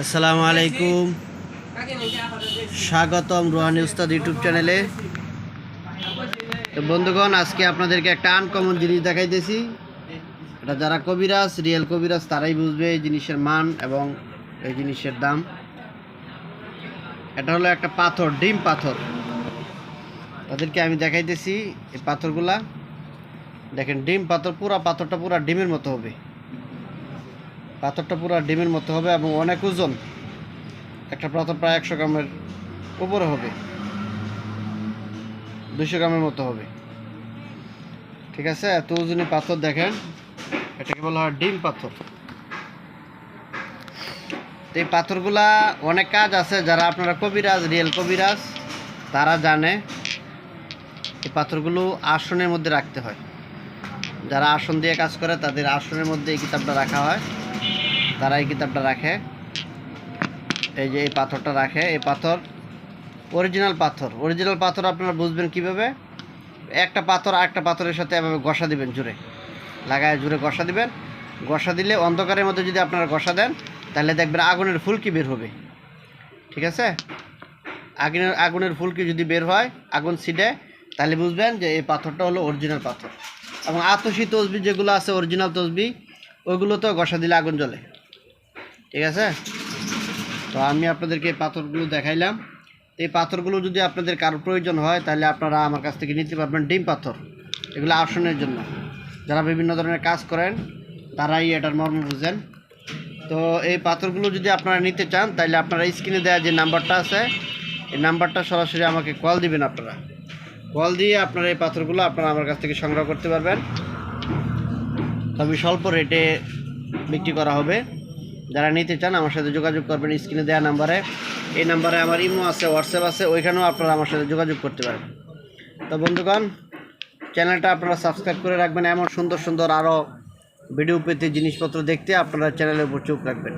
আসসালামু আলাইকুম, স্বাগতম রুহানি উস্তাদ ইউটিউব চ্যানেলে। তো বন্ধুগণ, আজকে আপনাদেরকে একটা আনকমন জিনিস দেখাইতেছি। এটা যারা কবিরাজ, রিয়েল কবিরাজ, তারাই বুঝবে এই জিনিসের মান এবং এই জিনিসের দাম। এটা হলো একটা পাথর, ডিম পাথর। তাদেরকে আমি দেখাইতেছি এই পাথরগুলা। দেখেন, ডিম পাথর, পুরা পাথরটা পুরা ডিমের মতো হবে। পাথরটা পুরা ডিমের মতো হবে এবং অনেক ওজন। একটা পাথর প্রায় 100 গ্রামের উপরে হবে, 200 গ্রামের মতো হবে। ঠিক আছে, এত ওজনী পাথর। দেখেন, এটাকে বলা হয় ডিম পাথর। তো এই পাথরগুলা অনেক কাজ আছে। যারা আপনারা কবিরাজ, রিয়েল কবিরাজ, তারা জানে এই পাথরগুলো আসনের মধ্যে রাখতে হয়। যারা আসন দিয়ে কাজ করে তাদের আসনের মধ্যে এই কিতাবটা রাখা হয়। তারা এই কিতাবটা রাখে। এই যে এই পাথরটা রাখে। এই পাথর অরিজিনাল পাথর। অরিজিনাল পাথর আপনারা বুঝবেন কিভাবে? একটা পাথর আরেকটা পাথরের সাথে এভাবে ঘষা দিবেন, জোরে লাগায় জোরে ঘষা দিবেন। ঘষা দিলে অন্ধকারের মধ্যে যদি আপনারা ঘষা দেন, তাহলে দেখবেন আগুনের ফুলকি বের হবে। ঠিক আছে, আগুনের ফুলকি যদি বের হয়, আগুন ছিটে, তাহলে বুঝবেন যে এই পাথরটা হলো অরিজিনাল পাথর। এবং আতসী তসবি যেগুলো আছে, অরিজিনাল তসবি, ওইগুলোতেও ঘষা দিলে আগুন জ্বলে। ঠিক আছে, তো আমি আপনাদেরকে এই পাথরগুলো দেখাইলাম। এই পাথরগুলো যদি আপনাদের কারো প্রয়োজন হয়, তাহলে আপনারা আমার কাছ থেকে নিতে পারবেন। ডিম পাথর, এগুলো আসনের জন্য। যারা বিভিন্ন ধরনের কাজ করেন তারাই এটার মর্ম বুঝেন। তো এই পাথরগুলো যদি আপনারা নিতে চান, তাহলে আপনারা স্ক্রিনে দেওয়া যে নাম্বারটা আছে, এই নাম্বারটা সরাসরি আমাকে কল দিবেন। আপনারা কল দিয়ে আপনারা এই পাথরগুলো আপনারা আমার কাছ থেকে সংগ্রহ করতে পারবেন। তবে স্বল্প রেটে বিক্রি করা হবে। যারা নিতে চান আমার সাথে যোগাযোগ করবেন স্ক্রিনে দেওয়া নাম্বারে। এই নাম্বারে আমার ইমো আছে, হোয়াটসঅ্যাপ আছে, ওইখানেও আপনারা আমার সাথে যোগাযোগ করতে পারেন। তো বন্ধুগণ, চ্যানেলটা আপনারা সাবস্ক্রাইব করে রাখবেন। এমন সুন্দর সুন্দর আরও ভিডিও পেতে, জিনিসপত্র দেখতে আপনারা চ্যানেলের উপর চোখ রাখবেন।